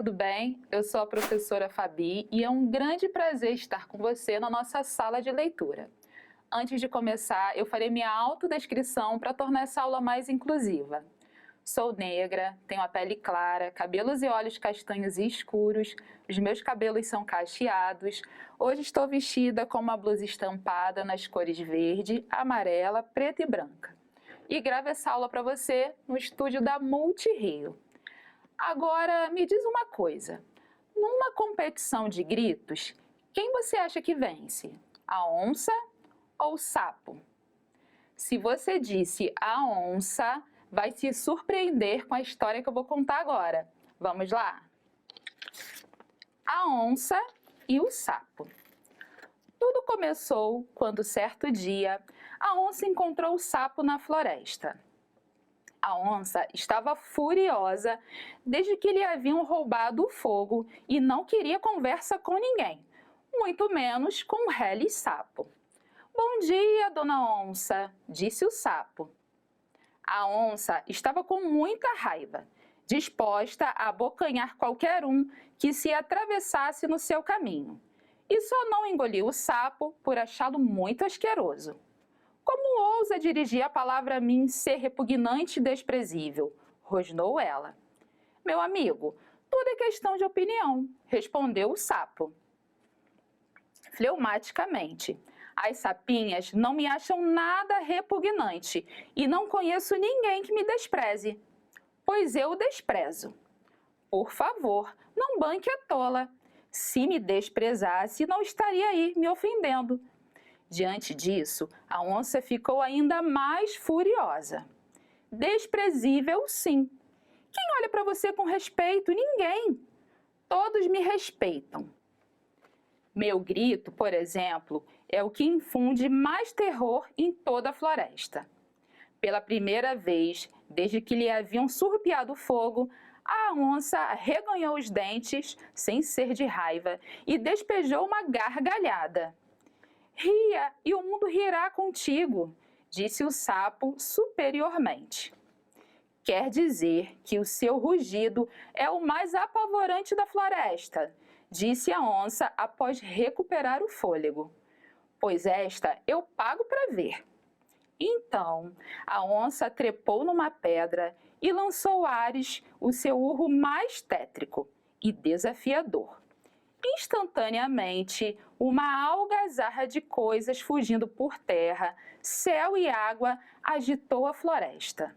tudo bem? Eu sou a professora Fabi e é um grande prazer estar com você na nossa sala de leitura. Antes de começar, eu farei minha autodescrição para tornar essa aula mais inclusiva. Sou negra, tenho a pele clara, cabelos e olhos castanhos e escuros, os meus cabelos são cacheados. Hoje estou vestida com uma blusa estampada nas cores verde, amarela, preta e branca. E gravo essa aula para você no estúdio da Multirio. Agora, me diz uma coisa, numa competição de gritos, quem você acha que vence? A onça ou o sapo? Se você disse a onça, vai se surpreender com a história que eu vou contar agora. Vamos lá? A onça e o sapo. Tudo começou quando, certo dia, a onça encontrou o sapo na floresta. A onça estava furiosa desde que lhe haviam roubado o fogo e não queria conversa com ninguém, muito menos com o Reles Sapo. Bom dia, dona onça, disse o sapo. A onça estava com muita raiva, disposta a abocanhar qualquer um que se atravessasse no seu caminho, e só não engoliu o sapo por achá-lo muito asqueroso. Como ousa dirigir a palavra a mim ser repugnante e desprezível? Rosnou ela. Meu amigo, tudo é questão de opinião, respondeu o sapo. Fleumaticamente. As sapinhas não me acham nada repugnante e não conheço ninguém que me despreze, pois eu o desprezo. Por favor, não banque a tola. Se me desprezasse, não estaria aí me ofendendo. Diante disso, a onça ficou ainda mais furiosa. Desprezível, sim. Quem olha para você com respeito? Ninguém. Todos me respeitam. Meu grito, por exemplo, é o que infunde mais terror em toda a floresta. Pela primeira vez, desde que lhe haviam surrupiado o fogo, a onça reganhou os dentes, sem ser de raiva, e despejou uma gargalhada. Ria, e o mundo rirá contigo, disse o sapo superiormente. Quer dizer que o seu rugido é o mais apavorante da floresta, disse a onça após recuperar o fôlego. Pois esta eu pago para ver. Então, a onça trepou numa pedra e lançou ares o seu urro mais tétrico e desafiador. Instantaneamente, uma algazarra de coisas fugindo por terra, céu e água agitou a floresta.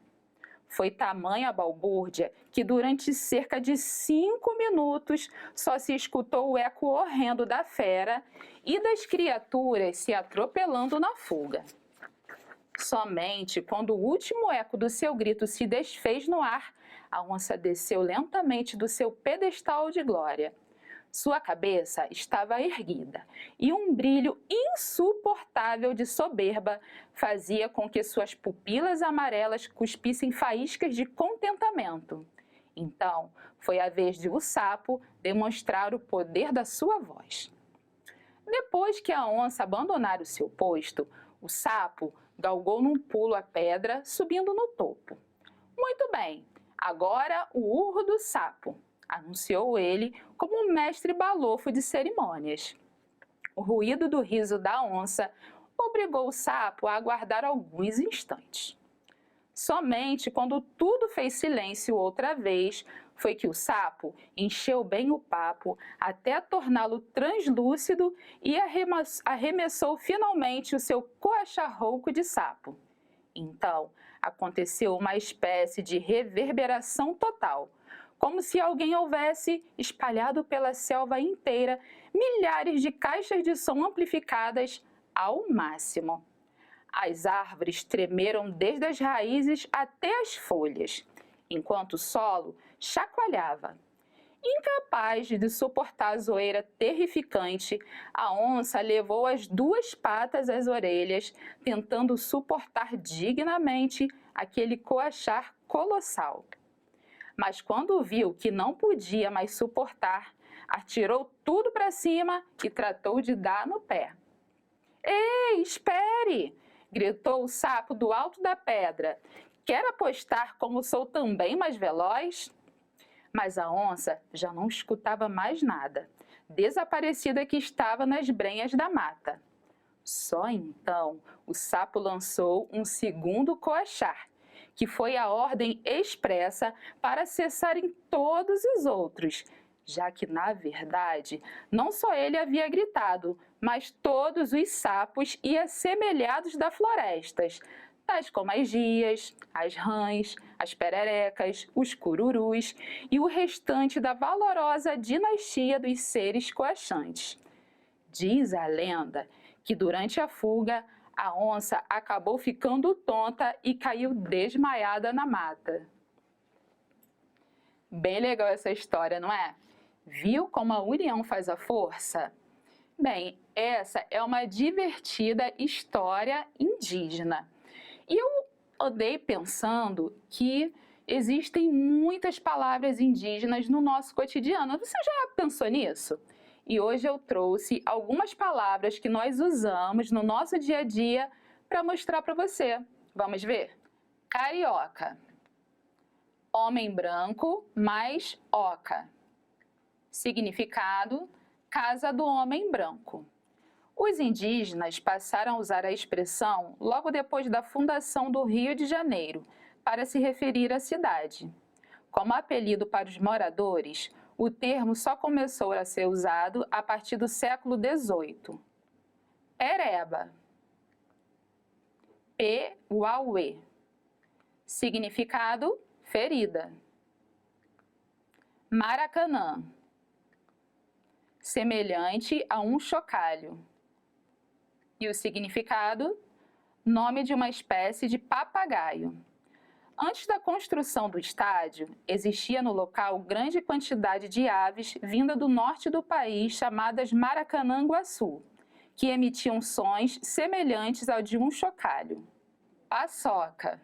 Foi tamanha a balbúrdia que durante cerca de 5 minutos só se escutou o eco horrendo da fera e das criaturas se atropelando na fuga. Somente quando o último eco do seu grito se desfez no ar, a onça desceu lentamente do seu pedestal de glória. Sua cabeça estava erguida e um brilho insuportável de soberba fazia com que suas pupilas amarelas cuspissem faíscas de contentamento. Então, foi a vez de o sapo demonstrar o poder da sua voz. Depois que a onça abandonara o seu posto, o sapo galgou num pulo a pedra, subindo no topo. Muito bem, agora o urro do sapo, anunciou ele como um mestre balofo de cerimônias. O ruído do riso da onça obrigou o sapo a aguardar alguns instantes. Somente quando tudo fez silêncio outra vez, foi que o sapo encheu bem o papo até torná-lo translúcido e arremessou finalmente o seu coachar rouco de sapo. Então, aconteceu uma espécie de reverberação total, como se alguém houvesse espalhado pela selva inteira milhares de caixas de som amplificadas ao máximo. As árvores tremeram desde as raízes até as folhas, enquanto o solo chacoalhava. Incapaz de suportar a zoeira terrificante, a onça levou as 2 patas às orelhas, tentando suportar dignamente aquele coachar colossal. Mas quando viu que não podia mais suportar, atirou tudo para cima e tratou de dar no pé. Ei, espere! Gritou o sapo do alto da pedra. Quer apostar como sou também mais veloz? Mas a onça já não escutava mais nada, desaparecida que estava nas brenhas da mata. Só então o sapo lançou um segundo coachar, que foi a ordem expressa para cessarem todos os outros, já que, na verdade, não só ele havia gritado, mas todos os sapos e assemelhados da floresta, tais como as gias, as rãs, as pererecas, os cururus e o restante da valorosa dinastia dos seres coachantes. Diz a lenda que durante a fuga, a onça acabou ficando tonta e caiu desmaiada na mata. Bem legal essa história, não é? Viu como a união faz a força? Bem, essa é uma divertida história indígena. E eu andei pensando que existem muitas palavras indígenas no nosso cotidiano. Você já pensou nisso? E hoje eu trouxe algumas palavras que nós usamos no nosso dia a dia para mostrar para você. Vamos ver? Carioca. Homem branco mais oca. Significado: casa do homem branco. Os indígenas passaram a usar a expressão logo depois da fundação do Rio de Janeiro, para se referir à cidade. Como apelido para os moradores, o termo só começou a ser usado a partir do século XVIII. Pereba. P-uauê. Significado: ferida. Maracanã. Semelhante a um chocalho. E o significado? Nome de uma espécie de papagaio. Antes da construção do estádio, existia no local grande quantidade de aves vinda do norte do país chamadas maracanã-guaçu, que emitiam sons semelhantes ao de um chocalho. Paçoca.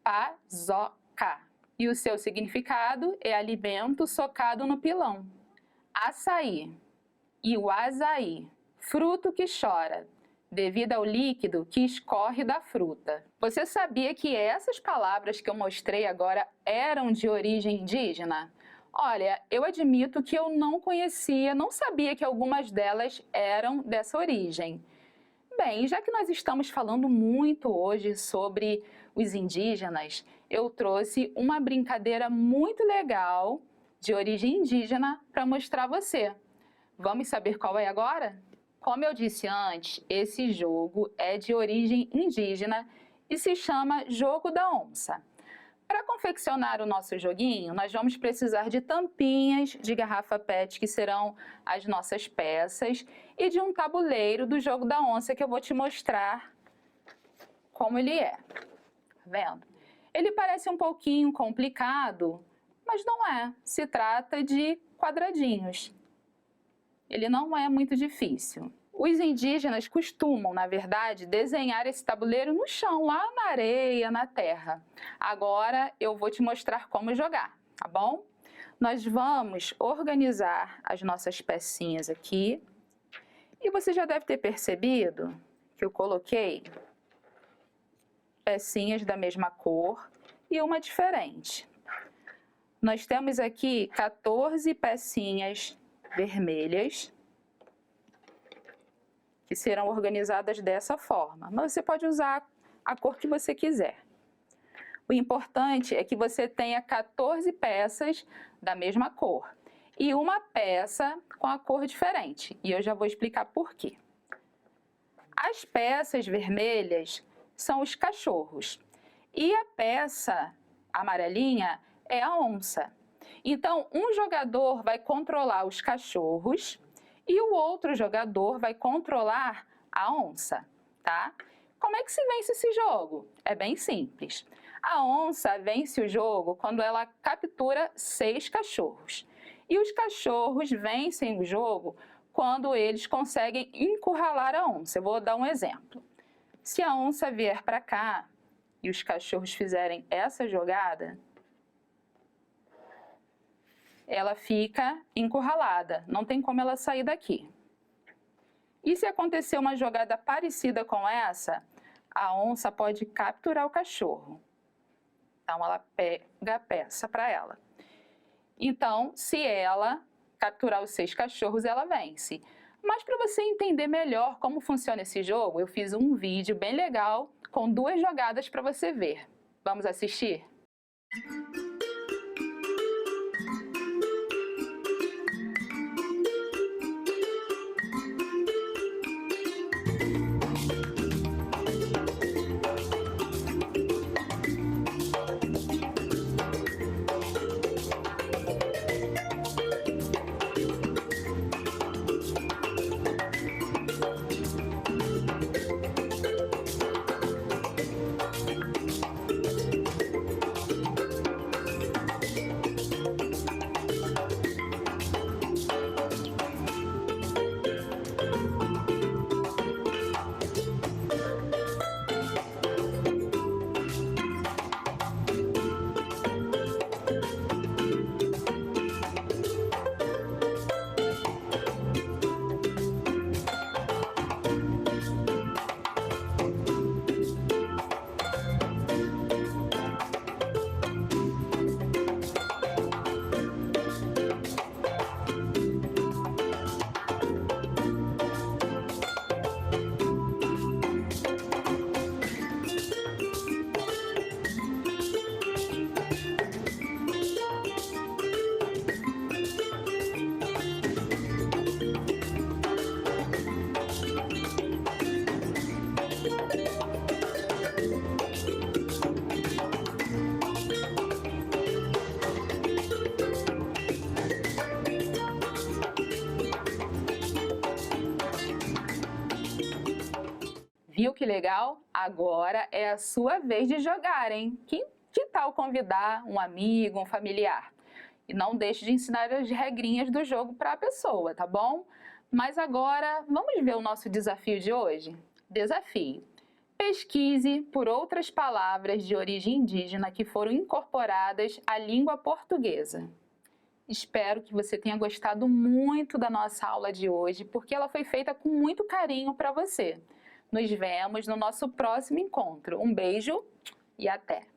Pazoca. E o seu significado é alimento socado no pilão. Açaí. E o azaí, fruto que chora, devido ao líquido que escorre da fruta. Você sabia que essas palavras que eu mostrei agora eram de origem indígena? Olha, eu admito que eu não conhecia, não sabia que algumas delas eram dessa origem. Bem, já que nós estamos falando muito hoje sobre os indígenas, eu trouxe uma brincadeira muito legal de origem indígena para mostrar a você. Vamos saber qual é agora? Como eu disse antes, esse jogo é de origem indígena e se chama Jogo da Onça. Para confeccionar o nosso joguinho, nós vamos precisar de tampinhas de garrafa PET, que serão as nossas peças, e de um tabuleiro do Jogo da Onça, que eu vou te mostrar como ele é. Tá vendo? Ele parece um pouquinho complicado, mas não é. Se trata de quadradinhos. Ele não é muito difícil. Os indígenas costumam, na verdade, desenhar esse tabuleiro no chão, lá na areia, na terra. Agora eu vou te mostrar como jogar, tá bom? Nós vamos organizar as nossas pecinhas aqui. E você já deve ter percebido que eu coloquei pecinhas da mesma cor e uma diferente. Nós temos aqui 14 pecinhas vermelhas, que serão organizadas dessa forma. Mas você pode usar a cor que você quiser. O importante é que você tenha 14 peças da mesma cor e uma peça com a cor diferente. E eu já vou explicar por quê. As peças vermelhas são os cachorros e a peça amarelinha é a onça. Então, um jogador vai controlar os cachorros e o outro jogador vai controlar a onça, tá? Como é que se vence esse jogo? É bem simples. A onça vence o jogo quando ela captura 6 cachorros. E os cachorros vencem o jogo quando eles conseguem encurralar a onça. Eu vou dar um exemplo. Se a onça vier para cá e os cachorros fizerem essa jogada, ela fica encurralada, não tem como ela sair daqui. E se acontecer uma jogada parecida com essa, a onça pode capturar o cachorro. Então ela pega a peça para ela. Então, se ela capturar os 6 cachorros, ela vence. Mas para você entender melhor como funciona esse jogo, eu fiz um vídeo bem legal com 2 jogadas para você ver. Vamos assistir? Viu que legal? Agora é a sua vez de jogar, hein? Que tal convidar um amigo, um familiar? E não deixe de ensinar as regrinhas do jogo para a pessoa, tá bom? Mas agora, vamos ver o nosso desafio de hoje? Desafio: pesquise por outras palavras de origem indígena que foram incorporadas à língua portuguesa. Espero que você tenha gostado muito da nossa aula de hoje, porque ela foi feita com muito carinho para você. Nos vemos no nosso próximo encontro. Um beijo e até!